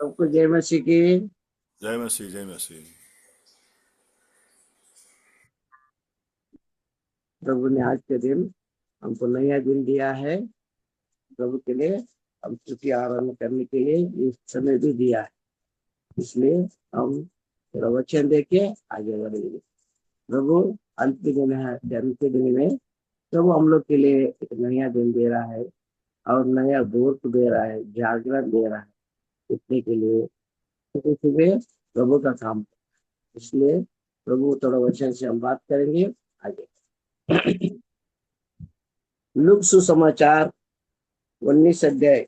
सबको जय मसीह की। जय मसीह जय मसीह। प्रभु ने आज के दिन हमको नया दिन दिया है। प्रभु के लिए हम स्तुति आराधना करने के लिए इस समय भी दिया है। इसलिए हम थोड़ा वचन देके आगे बढ़ेंगे। प्रभु अंत के दिन है, जन्म के दिन में प्रभु हम लोग के लिए एक नया दिन दे रहा है और नया दौर को दे रहा है, जागरण दे रहा है। इतने के लिए सुबह सुबह प्रभु का काम। इसलिए प्रभु थोड़ा वचन से हम बात करेंगे आगे। लूक सुसमाचार 19 अध्याय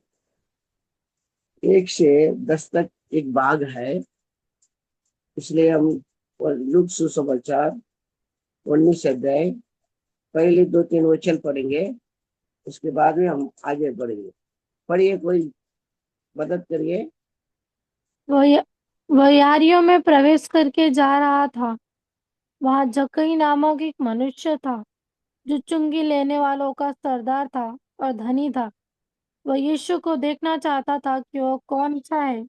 1 से 10 तक एक भाग है। इसलिए हम लूक सुसमाचार 19 अध्याय पहले 2-3 वचन पढ़ेंगे। उसके बाद में हम आगे बढ़ेंगे। पढ़िए, कोई मदद करिए। वह वह यारियों में प्रवेश करके जा रहा था। वहां जक्कई नामक एक मनुष्य था जो चुंगी लेने वालों का सरदार था और धनी था। वह यीशु को देखना चाहता था कि वह कौन सा है,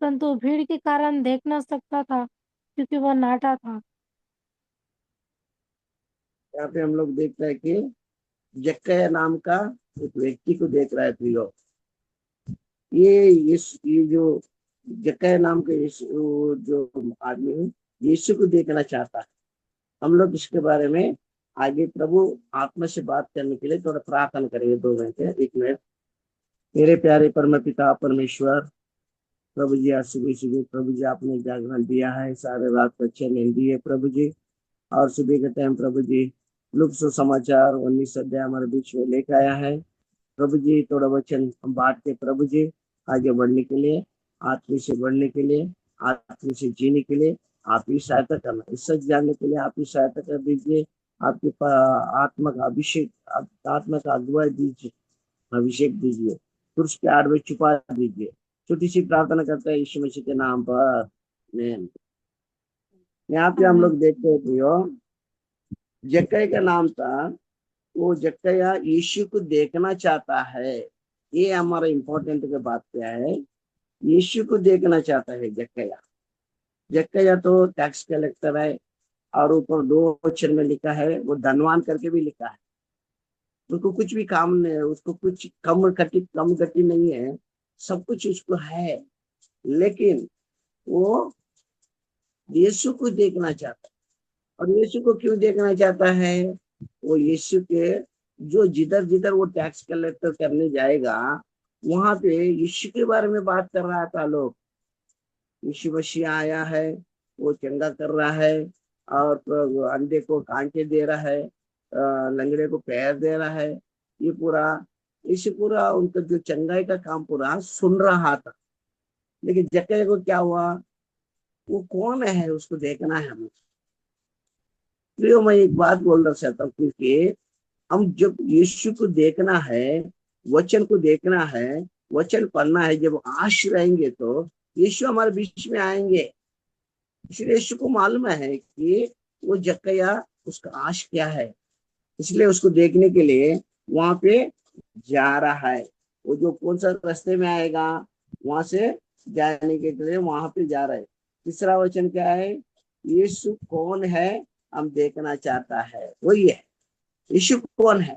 परंतु भीड़ के कारण देख न सकता था क्योंकि वह नाटा था। यहाँ पे हम लोग देख रहे हैं कि जक्कैया नाम का एक व्यक्ति को देख रहा है। तो ये जो जक्कैया नाम का जो आदमी है, यीशु को देखना चाहता है। हम लोग इसके बारे में आगे प्रभु आत्मा से बात करने के लिए थोड़ा प्रार्थना करेंगे। 2 घंटे 1 मिनट। मेरे प्यारे परम पिता परमेश्वर, प्रभु जी आज सुबह सुबह प्रभु जी आपने जागरण दिया है, सारे रात को अच्छे नींद दी है प्रभु जी। और सुबह के टाइम प्रभु जी लुक सुसमाचार 19 अध्याय हमारे बीच में लेकर आया है। प्रभु जी थोड़ा वचन हम बांट के प्रभु जी आगे बढ़ने के लिए, आत्मा से बढ़ने के लिए, आत्मा से जीने के लिए आप ही सहायता करना। इस सच जानने के लिए आप ही सहायता कर दीजिए। आपके आत्मा का अभिषेक, आत्मा का अगुवाई दीजिए, अभिषेक दीजिए, पुरुष के आड़ में छुपा दीजिए। छोटी सी प्रार्थना करते हैं यीशु मसीह के नाम पर, आमीन। यहाँ पे हम आमीन। लोग देखते हैं प्रियो, जक्कई का नाम था। वो जक्कैया यीशु को देखना चाहता है। ये हमारा इम्पोर्टेंट का बात क्या है, यीशु को देखना चाहता है जक्कैया। जक्कैया तो टैक्स कलेक्टर है और ऊपर 2 अक्षर में लिखा है, वो धनवान करके भी लिखा है। उसको कुछ भी काम नहीं है, उसको कुछ कम गति नहीं है, सब कुछ उसको है। लेकिन वो यीशु को देखना चाहता है। और यीशु को क्यों देखना चाहता है? वो यीशु के जो जिधर जिधर वो टैक्स कलेक्टर करने जाएगा, वहां पे यीशु के बारे में बात कर रहा था लोग। यीशु मसीह आया है, वो चंगा कर रहा है और तो अंधे को कांटे दे रहा है, लंगड़े को पैर दे रहा है। ये पूरा यीशु पूरा उनका जो चंगाई का काम पूरा सुन रहा था। लेकिन जक्कई को क्या हुआ? वो कौन है उसको देखना है हमें। इसलिए मैं एक बात बोलना चाहता हूँ, क्योंकि हम जब यीशु को देखना है, वचन को देखना है, वचन पढ़ना है, जब आश रहेंगे तो यीशु हमारे बीच में आएंगे। इसलिए यीशु को मालूम है कि वो जक्कैया उसका आश क्या है। इसलिए उसको देखने के लिए वहां पे जा रहा है। वो जो कौन सा रास्ते में आएगा, वहां से जाने के लिए वहां पे जा रहा है। तीसरा वचन क्या है? यीशु कौन है हम देखना चाहता है, वही है। यीशु कौन है?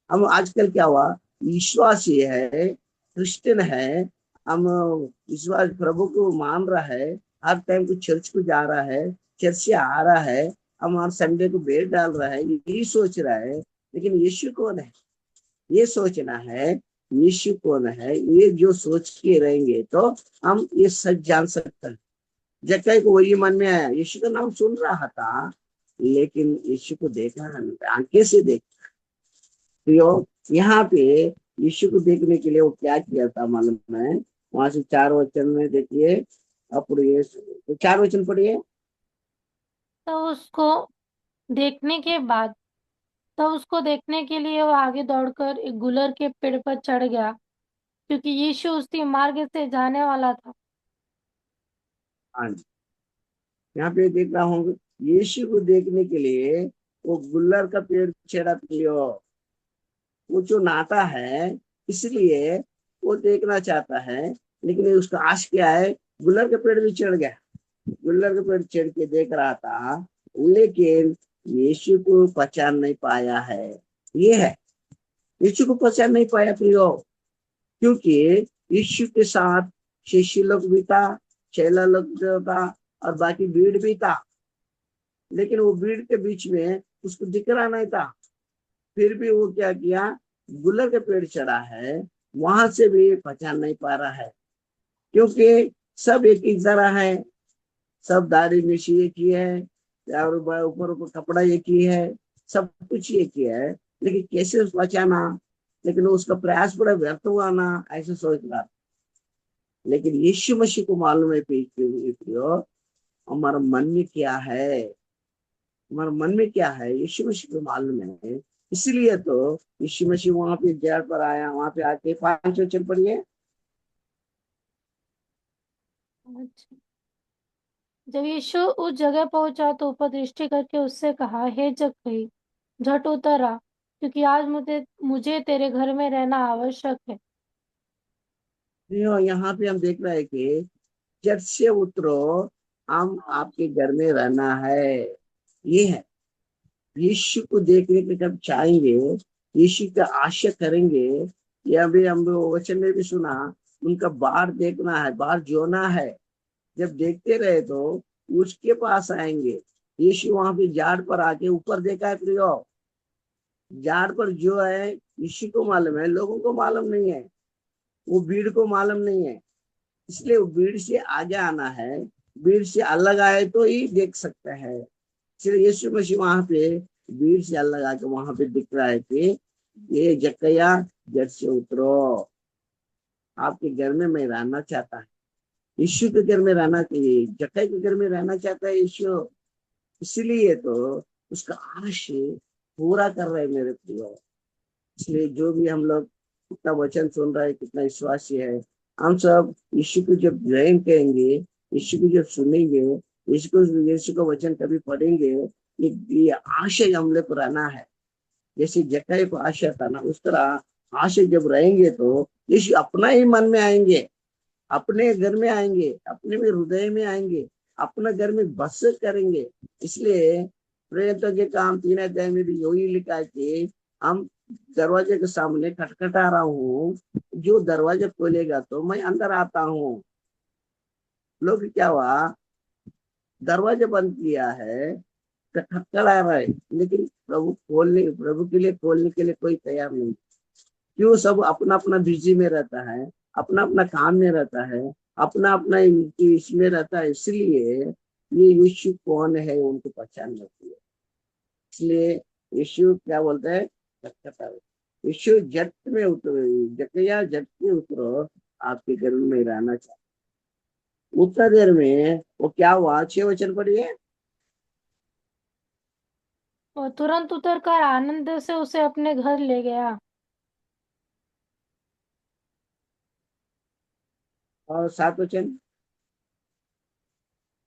हम आजकल क्या हुआ, विश्वासी है, क्रिश्चियन है, हम विश्वास प्रभु को मान रहा है, हर टाइम को चर्च को जा रहा है, चर्च से आ रहा है, हम हर संडे को बेड डाल रहा है, यही सोच रहा है। लेकिन यीशु कौन है ये सोचना है। यीशु कौन है ये जो सोच के रहेंगे तो हम ये सच जान सकते हैं। जक्कई को वही मन में आया, यीशु का नाम सुन रहा था लेकिन यीशु को देखा नहीं, आंखें से देख। तो यहाँ पे यीशु को देखने के लिए वो क्या किया था मालूम है? वहां से 4 वचन में देखिए, अब ये तो 4 वचन पढ़िए। तो उसको देखने के बाद तो उसको देखने के लिए वो आगे दौड़कर एक गुलर के पेड़ पर चढ़ गया, क्योंकि यीशु उसी मार्ग से जाने वाला था। हाँ जी, यहाँ पे देख रहा हूँ, यीशु को देखने के लिए वो गुल्लर का पेड़ चढ़ा लियो। वो जो नाता है, इसलिए वो देखना चाहता है। लेकिन उसका आश क्या है, गुलर के पेड़ भी चढ़ गया, गुल्लर के पेड़ चढ़ के देख रहा था, लेकिन यीशु को पहचान नहीं पाया है। ये है, यीशु को पहचान नहीं पाया प्रियो, क्योंकि यीशु के साथ शिष्य लोग भी था, चेला लोग जो था, और बाकी भीड़ भी था, लेकिन वो भीड़ के बीच में उसको दिख रहा नहीं था। फिर भी वो क्या किया, गुलर के पेड़ चढ़ा है, वहां से भी पहचान नहीं पा रहा है, क्योंकि सब एक ही तरह है, सब दाढ़ी मिशी एक ही है, और ऊपर ऊपर कपड़ा एक ही है, सब कुछ एक ही है, लेकिन कैसे उसको बचाना, लेकिन उसका प्रयास बड़ा व्यर्थ हुआ ना, ऐसे सोच रहा। लेकिन यीशु मसीह को मालूम है प्रियो, हमारा मन में क्या है, हमारा मन में क्या है यीशु मसीह को मालूम है। इसलिए तो यीशु मसीह वहां पे जड़ पर आया, वहां पे आके 5 वचन पढ़िए। अच्छा। जब यीशु उस जगह पहुंचा तो ऊपर दृष्टि करके उससे कहा, हे जक्कई, झट उतर आ, क्योंकि आज मुझे मुझे तेरे घर में रहना आवश्यक है। यहाँ पे हम देख रहे हैं कि जब से उतरो, हम आपके घर में रहना है। ये है, यीशु को देखने के जब चाहेंगे, यीशु का आशा करेंगे। या भी हम वचन में भी सुना, उनका बाहर देखना है, बाहर जोना है। जब देखते रहे तो उसके पास आएंगे। यीशु वहां पे झाड़ पर आके ऊपर देखा है प्रियो, झाड़ पर जो है यीशु को मालूम है, लोगों को मालूम नहीं है, वो भीड़ को मालूम नहीं है। इसलिए वो भीड़ से आगे आना है, भीड़ से अलग आए तो ही देख सकते हैं। इसलिए यीशु मसीह वहां पे भीड़ से अलग आके वहां पे दिख रहा है कि ये जक्कैया, जट से उतरो, आपके घर में मैं रहना चाहता है। यीशु के घर में रहना चाहिए, जक्कई के घर में रहना चाहता है यीशु। इसीलिए तो उसका आश पूरा कर रहे हैं मेरे प्रियो। इसलिए जो भी हम लोग कितना वचन सुन रहे हैं, कितना विश्वासी है, हम सब यीशु को जब ग्रहण करेंगे, यीशु को जब सुनेंगे, यीशु को वचन कभी पढ़ेंगे, ये आशय हमले पर आना है। जैसे जक्कई को आशय था ना, उस तरह आशय जब रहेंगे तो यीशु अपना ही मन में आएंगे, अपने घर में आएंगे, अपने में हृदय में आएंगे, अपना घर में बस करेंगे। इसलिए प्रेरितों के काम 3 अध्याय में भी यही लिखा है कि हम दरवाजे के सामने खटखटा रहा हूँ, जो दरवाजा खोलेगा तो मैं अंदर आता हूँ। लोग क्या हुआ, दरवाजा बंद किया है, खटखटा रहा है, लेकिन प्रभु के लिए खोलने के लिए कोई तैयार नहीं। क्यों, सब अपना अपना बिजी में रहता है, अपना अपना काम में रहता है, अपना अपना इसमें रहता है। इसलिए ये यीशु कौन है उनको पहचान होती है। इसलिए यीशु क्या बोलते हैं, यीशु जट में उतरो, जकैया जट में उतरो, आपके घर में रहना चाहिए। उतना देर में वो क्या हुआ, 6 वचन पढ़िए। और तुरंत उतरकर आनंद से उसे अपने घर ले गया। और 7 वचन।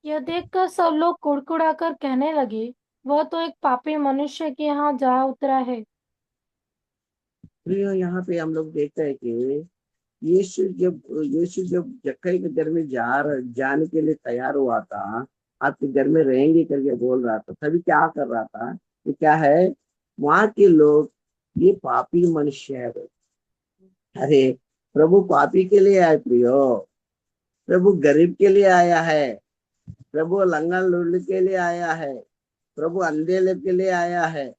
यह देखकर सब लोग कुड़कुड़ाकर कहने लगे, वह तो एक पापी मनुष्य के यहाँ जा उतरा है। प्रियो, यहाँ पे हम लोग देखते हैं कि यीशु जब जक्कई के घर में जाने के लिए तैयार हुआ था, आपके घर में रहेंगे करके बोल रहा था, तभी क्या कर रहा था, ये क्या है, वहां के लोग ये पापी मनुष्य है। अरे, प्रभु पापी के लिए आए प्रियो, प्रभु गरीब के लिए आया है, प्रभु लंगड़ा लुल्लू के लिए आया है, प्रभु अंधे के लिए आया है,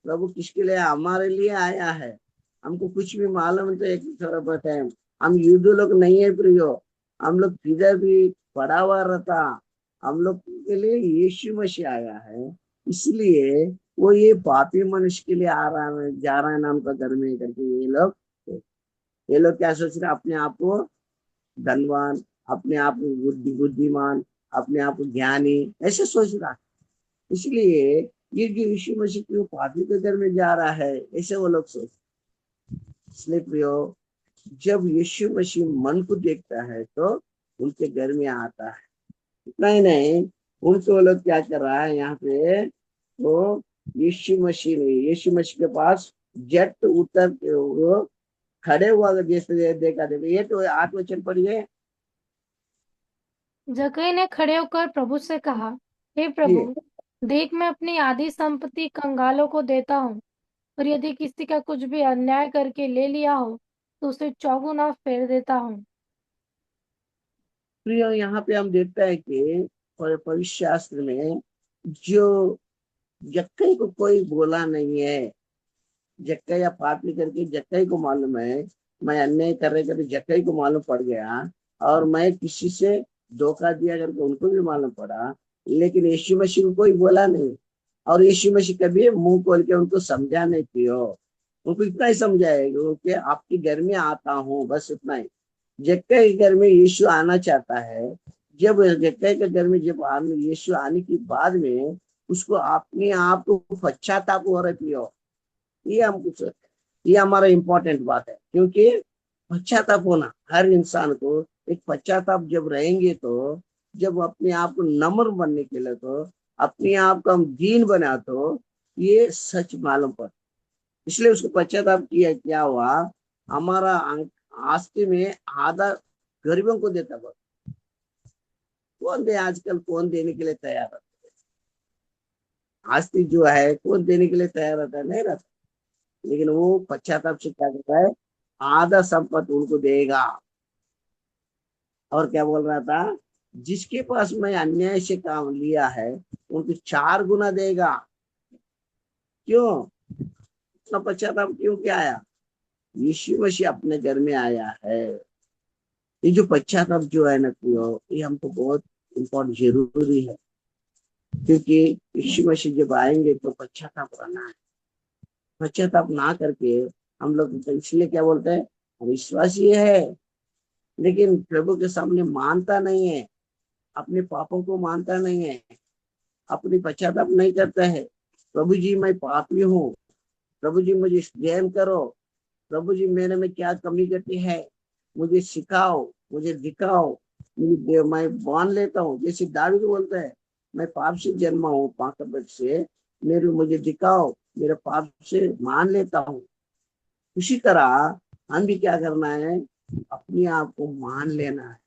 प्रभु किसके लिए, हमारे लिए आया है। हमको कुछ भी मालूम तो एक थोड़ा बहुत है, हम युद्ध लोग नहीं है प्रियो, हम लोग किधर भी पड़ा हुआ रहता, हम लोग के लिए यीशु मसीह आया है। इसलिए वो ये पापी मनुष्य के लिए आ रहा है, जा रहा है नाम का घर में करके ये लोग क्या सोच रहे हैं, अपने आप को धनवान, अपने आप को बुद्धिमान, अपने आप को ज्ञानी, ऐसे सोच रहा है। इसलिए ये जो यीशु मसीह की पापी के घर में जा रहा है, ऐसे वो लोग सोच। इसलिए प्रियो, जब यीशु मसीह मन को देखता है तो उनके घर में आता है। इतना ही नहीं, उनसे वो लोग क्या कर रहा है यहाँ पे, वो यीशु मसीह के पास जट उतर के वो खड़े हुआ, जैसे देखा देखो, ये तो 8 वचन पढ़िए। जक्कई ने खड़े होकर प्रभु से कहा, हे ये प्रभु, देख मैं अपनी आधी संपत्ति कंगालों को देता हूँ, और यदि किसी का कुछ भी अन्याय करके ले लिया हो तो उसे चौगुना फेर देता हूँ। प्रिय, यहाँ पे हम देखते हैं कि पवित्र शास्त्र में जो जक्कई को कोई बोला नहीं है। जक्कई या पापी करके जक्कई को मालूम है मैं अन्याय कर रहे करके जक्कई को मालूम पड़ गया, और मैं किसी से धोखा दिया करके उनको भी मालूम पड़ा, लेकिन यीशु मसीह को कोई बोला नहीं। और यीशु मसीह कभी मुंह खोल के उनको समझा नहीं पियो, उनको इतना ही समझाएगा कि आपके घर में आता हूँ, बस इतना ही। जक्कई के घर में यीशु आना चाहता है। जब जक्कई के घर में जब यीशु आने के बाद में उसको अपने आप को पश्चाताप हो रही हो, ये हम कुछ, ये हमारा इम्पोर्टेंट बात है। क्योंकि पश्चाताप होना हर इंसान को, एक पश्चाताप जब रहेंगे तो, जब अपने आप को नम्र बनने के लिए, तो अपने आप को हम दीन बना, तो ये सच मालूम पड़, इसलिए उसको पश्चाताप किया। क्या हुआ, हमारा आस्ती में आधा गरीबों को देता। बहुत कौन दे आजकल, कौन देने के लिए तैयार है? आस्ती जो है कौन देने के लिए तैयार रहता है? नहीं रहता। लेकिन वो पश्चाताप से क्या करता है, आधा संपत्ति उनको देगा। और क्या बोल रहा था, जिसके पास मैं अन्याय से काम लिया है उनको 4 गुना देगा। क्यों इतना पश्चाताप क्यों क्या आया? यीशु मसीह अपने घर में आया है। ये जो पश्चाताप जो है ना प्रियो, ये हमको बहुत इम्पोर्टेंट जरूरी है। क्योंकि यीशु मसीह जब आएंगे तो पश्चाताप करना है। पश्चाताप ना करके हम लोग तो इसलिए क्या बोलते हैं, विश्वासी है लेकिन प्रभु के सामने मानता नहीं है, अपने पापों को मानता नहीं है, अपनी पश्चाताप नहीं करता है। प्रभु जी मैं पापी हूँ, प्रभु जी मुझे ज्ञान करो, प्रभु जी मेरे में क्या कमी गति है, मुझे सिखाओ, मुझे दिखाओ। मैं मान लेता हूँ, जैसे दावीद बोलता है मैं पाप से जन्मा हूँ, पाकपट से, मेरे मुझे दिखाओ, मेरे पाप से मान लेता हूँ। उसी तरह हम भी क्या करना है, अपने आप को मान लेना है।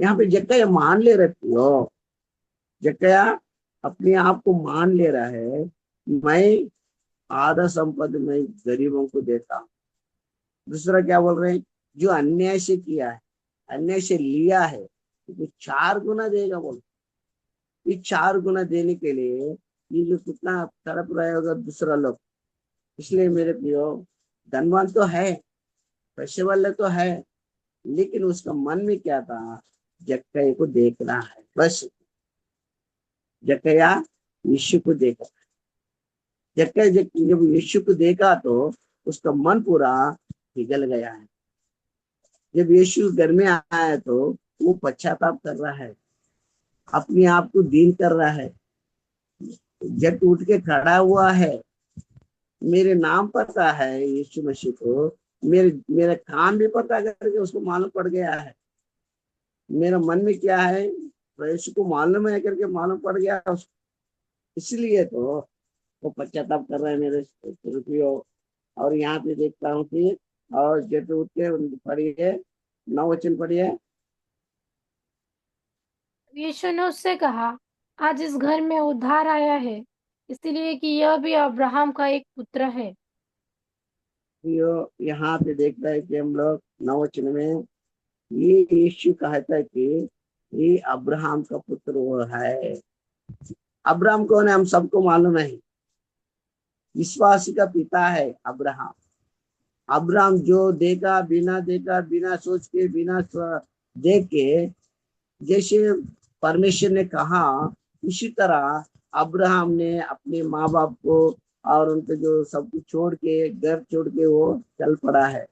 यहाँ पे जक्कई मान ले रही हो, जक्कई अपने आप को मान ले रहा है, मैं आधा संपत्ति मैं गरीबों को देता हूँ। दूसरा क्या बोल रहे हैं, जो अन्याय से किया है, अन्याय से लिया है, तो 4 गुना देगा। बोल, ये 4 गुना देने के लिए ये जो कितना तड़प रहे होगा दूसरा लोग। इसलिए मेरे प्रियो, धनवान तो है, पैसे वाले तो है, लेकिन उसका मन में क्या था, जक्कई को देखना है बस। जक्कैया यीशु को देखा, जक्कई जब यीशु को देखा तो उसका मन पूरा पिघल गया है। जब यीशु घर में आया तो वो पश्चाताप कर रहा है, अपने आप को दीन कर रहा है, जट उठ के खड़ा हुआ है। मेरे नाम पता है यीशु मसीह को, मेरे काम भी पता करके उसको मालूम पड़ गया है, मेरा मन में क्या है तो यीशु को मालूम है करके मालूम पड़ गया उसको। इसलिए तो वो पश्चाताप कर रहे हैं मेरे रुपयो। और यहाँ पे देखता हूँ कि, और जट उठ के पढ़िए, 9 वचन पढ़िए। यीशु ने उससे कहा, आज इस घर में उद्धार आया है, इसलिए कि यह भी अब्राहम का एक पुत्र है। यहाँ पे देखता है कि हम लोग 9 वचन में ये यीशु कहता है कि ये अब्राहम का पुत्र वो है। अब्राहम कौन है, हम सबको मालूम है, विश्वासी का पिता है अब्राहम। अब्राहम जो देखा बिना सोच के, बिना देख के, जैसे परमेश्वर ने कहा उसी तरह अब्राहम ने अपने माँ बाप को और उनके जो सब कुछ छोड़ के, घर छोड़ के वो चल पड़ा है।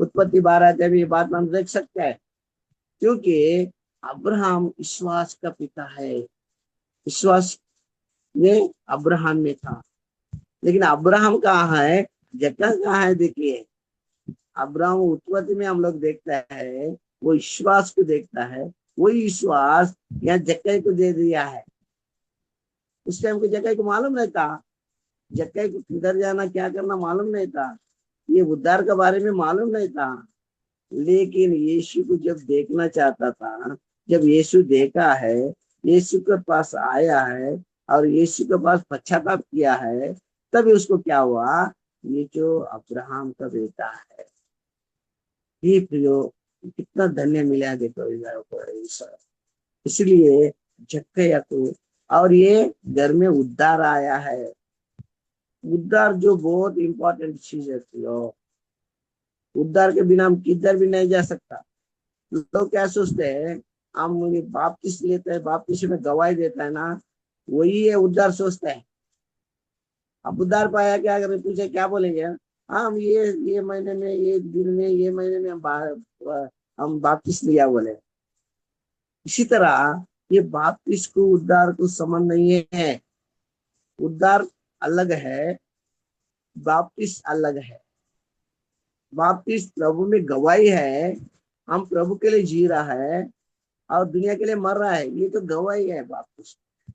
उत्पत्ति 12 में ये बात हम देख सकते हैं। क्योंकि अब्राहम विश्वास का पिता है, विश्वास में अब्राहम में था। लेकिन अब्राहम कहाँ है, जक्कई कहाँ है? देखिए, अब्राहम उत्पत्ति में हम लोग देखता है वो विश्वास को देखता है, वही विश्वास यहाँ जक्कई को दे दिया है। उस टाइम को जक्कई को मालूम नहीं था, जक्कई को किधर जाना क्या करना मालूम नहीं था, ये उद्धार के बारे में मालूम नहीं था। लेकिन यीशु को जब देखना चाहता था जब यीशु देखा है, यीशु के पास आया है और यीशु के पास पश्चाताप किया है, तभी उसको क्या हुआ, ये जो अब्राहम का बेटा है, ये प्रियो कितना धन्य मिला देखो ईश्वर। इसलिए जक्कैया को, और ये घर में उद्धार आया है। उद्धार जो बहुत इंपॉर्टेंट चीज है प्रियो, उद्धार के बिना हम किधर भी नहीं जा सकता। लोग क्या सोचते हैं, हम बाप्तिस्म लेते हैं, बाप्तिस्म में गवाही देता है ना, वही है उद्धार सोचते हैं। अब उद्धार पाया क्या, अगर पूछे क्या बोलेंगे, हाँ हम ये महीने में, ये दिन में, ये महीने में हम बाप्तिस्म लिया बोले। इसी तरह ये बाप्तिस्म को उद्धार को संबंध नहीं है। उद्धार अलग है, बाप्तिस्म अलग है। बाप्तिस्म प्रभु में गवाही है, हम प्रभु के लिए जी रहा है और दुनिया के लिए मर रहा है, ये तो गवाही है बाप्तिस्म।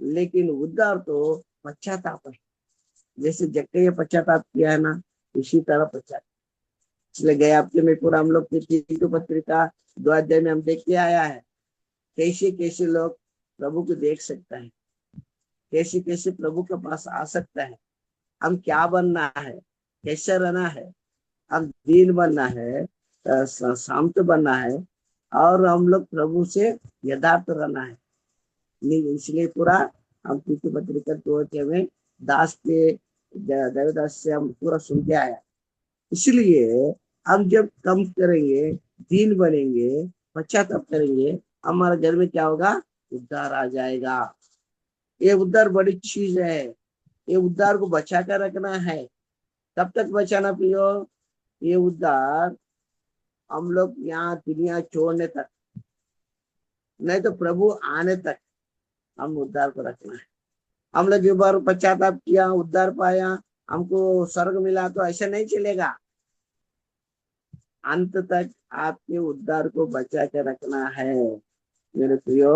लेकिन उद्धार तो पश्चाताप है। जैसे जक्कैया पश्चाताप किया है ना, इसी तरह पश्चाताप। इसलिए गए हफ्ते में पूरा हम लोग तीतु पत्रिका 2 अध्याय में हम देख के आया है, कैसे कैसे लोग प्रभु को देख सकता है, कैसे कैसे प्रभु के पास आ सकता है। हम क्या बनना है, कैसे रहना है, हम दीन बनना है, शांत बनना है, और हम लोग प्रभु से यथार्थ रहना है। नहीं, इसलिए पूरा हम तीतु पत्रिका 2 अध्याय में दास के देवदास से हम पूरा सुन के आया। इसलिए हम जब कम करेंगे, दीन बनेंगे, पश्चाताप करेंगे, हमारे घर में क्या होगा, उद्धार आ जाएगा। ये उद्धार बड़ी चीज है, ये उद्धार को बचा कर रखना है। कब तक बचाना पियो, ये उद्धार हम लोग यहाँ दुनिया छोड़ने तक, नहीं तो प्रभु आने तक हम उद्धार को रखना है। हम लोग एक बार पश्चाताप किया, उद्धार पाया, हमको स्वर्ग मिला, तो ऐसा नहीं चलेगा। अंत तक आपके उद्धार को बचा के रखना है मेरे प्रियो।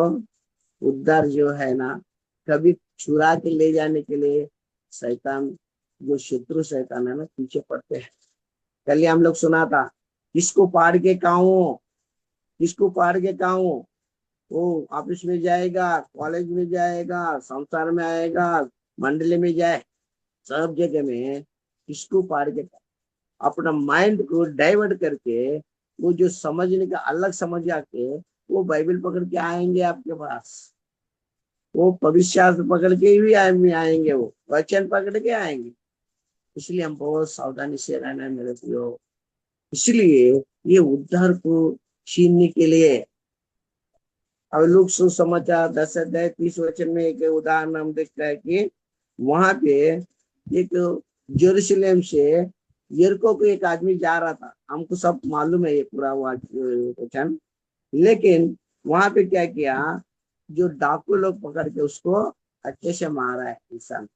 उद्धार जो है ना, कभी चुरा के ले जाने के लिए शैतान, जो शत्रु शैतान है ना, पीछे पड़ते हैं। कल हम लोग सुना था, किसको पाड़ के खाऊं, किसको पाड़ के खाऊं। वो ऑफिस में जाएगा, कॉलेज में जाएगा, संसार में आएगा, मंडली में जाए, सब जगह में किसको पाड़ के अपना माइंड को डाइवर्ट करके, वो जो समझने का अलग समझ आके, वो बाइबल पकड़ के आएंगे आपके पास, वो पवित्र शास्त्र पकड़ के ही आएंगे, वो वचन पकड़ के आएंगे। इसलिए हम बहुत सावधानी से रहना है मेरे प्रियो। इसलिए ये उद्धार को छीनने के लिए, अब लोग सुसमाचार 10 अध्याय 30 वचन में एक उदाहरण हम देखते हैं कि वहां पे एक जेरूशलेम से यरीको को एक आदमी जा रहा था। हमको सब मालूम है ये पूरा वचन। लेकिन वहां पे क्या किया, जो डाकू लोग पकड़ के उसको अच्छे से मारा है, इंसान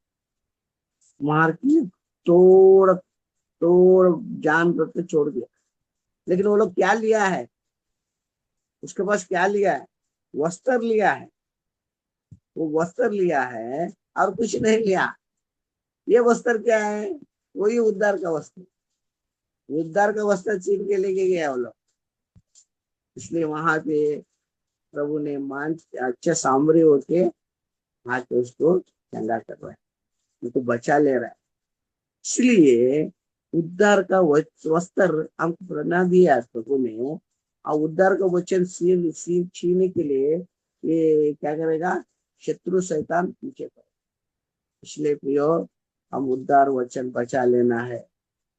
मार के तोड़ तोड़ जान करके छोड़ दिया। लेकिन वो लोग क्या लिया है, उसके पास क्या लिया है, वस्त्र लिया है। वो वस्त्र लिया है और कुछ नहीं लिया। ये वस्त्र क्या है, वही उद्धार का वस्त्र, उद्धार का वस्त्र छीन के लेके गया वो लोग। इसलिए वहां पे प्रभु ने मान अच्छे सामरी होके आके उसको चंगा कर रहा है, उनको बचा ले रहा है। इसलिए उद्धार का वस्त्र हमको बना दिया प्रभु ने, और उद्धार का वचन छीनने के लिए ये क्या करेगा, शत्रु शैतान पीछे पड़े। इसलिए प्रियो, हम उद्धार वचन बचा लेना है।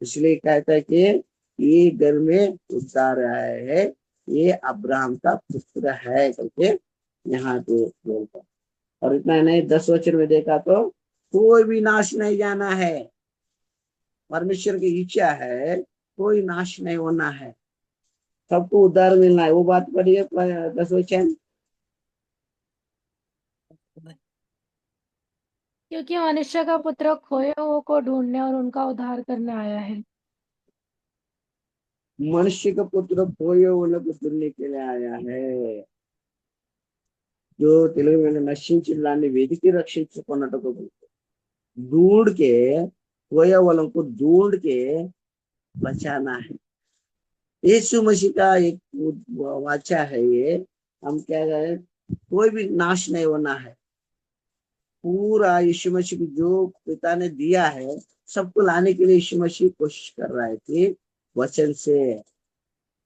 इसलिए कहता है कि ये घर में उद्धार आया है, ये अब्राहम का पुत्र है करके यहाँ पे बोलता। और इतना नहीं, 10 वचन में देखा तो कोई भी नाश नहीं जाना है। परमेश्वर की इच्छा है कोई नाश नहीं होना है, सबको उद्धार मिलना है। वो बात पढ़िए 10 वचन। क्योंकि मनुष्य का पुत्र खोए हुओं को ढूंढने और उनका उद्धार करने आया है। मनुष्य का पुत्र खोए हुए को ढूंढने के लिए आया है। जो तेलुगु में नशिंचिल्लानी वेदिकी रक्षिंచుకొనుటకు ढूंढ के, खोए वालों को ढूंढ के बचाना है। यीशु मसीह का एक वाचा है ये, हम क्या कहें, कोई भी नाश नहीं होना है। पूरा यीशु मसीह को जो पिता ने दिया है सबको लाने के लिए यीशु मसीह कोशिश कर रहा है कि वचन से।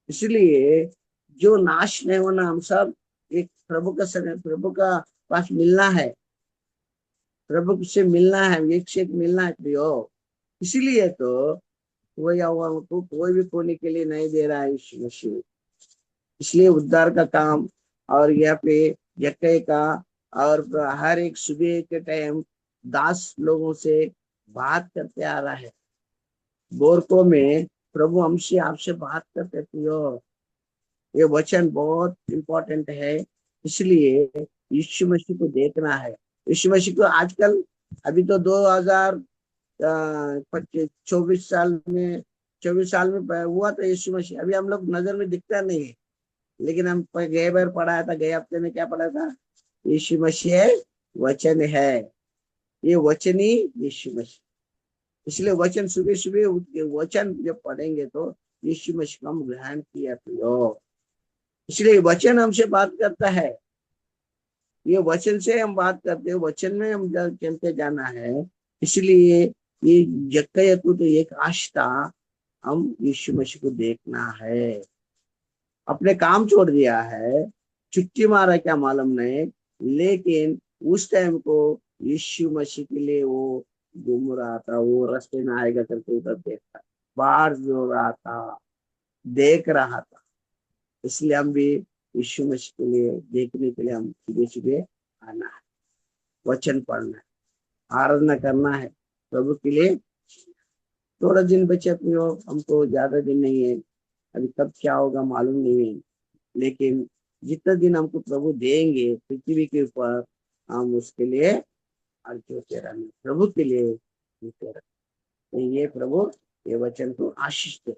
इसलिए जो नाश नहीं होना, हम सब एक प्रभु का समय, प्रभु का पास मिलना है, प्रभु से मिलना है, एक से एक मिलना है प्रियो। इसीलिए तो कोई आवाम को कोई भी खोने के लिए नहीं दे रहा है यीशु मसीह। इसलिए उद्धार का काम, और यहाँ पे यक्के का, और हर एक सुबह के टाइम दास लोगों से बात करते आ रहा है। गोरखों में प्रभु हमसे आपसे बात करते हो। ये वचन बहुत इंपॉर्टेंट है। इसलिए यीशु मसीह को देखना है। यीशु मसीह को आजकल, अभी तो 2024 साल में, 24 साल में हुआ था यीशु मसीह। अभी हम लोग नजर में दिखता नहीं है, लेकिन हम गए बार पढ़ाया था, गए हफ्ते में क्या पढ़ा था, यीशु मसीह वचन है। ये वचन ही यीशु मसीह। इसलिए वचन सुबह सुबह उठ के वचन जब पढ़ेंगे तो यीशु मसीह का हम ग्रहण किया तो। इसलिए वचन हमसे बात करता है। ये वचन से हम बात करते हैं, वचन में हम चलते जाना है। इसलिए ये जक्कैया को तो एक आश था, हम यीशु मसीह को देखना है। अपने काम छोड़ दिया है, छुट्टी मारा क्या मालूम नहीं, लेकिन उस टाइम को यीशु मसीह के लिए वो घूम रहा था। वो रास्ते में आएगा करके उधर देखा, बाहर जो रहा था, देख रहा था। इसलिए हम भी यीशु मसीह के लिए देखने के लिए हम सुबह सुबह आना है, वचन पढ़ना है, आराधना करना है प्रभु के लिए। थोड़ा दिन बचे अपने हो, हमको ज्यादा दिन नहीं है, अभी कब क्या होगा मालूम नहीं है। लेकिन जितना दिन हमको प्रभु देंगे पृथ्वी के ऊपर, हम उसके लिए जोते रहना, प्रभु के लिए जोते रहना। तो ये प्रभु ये वचन को आशीष दे।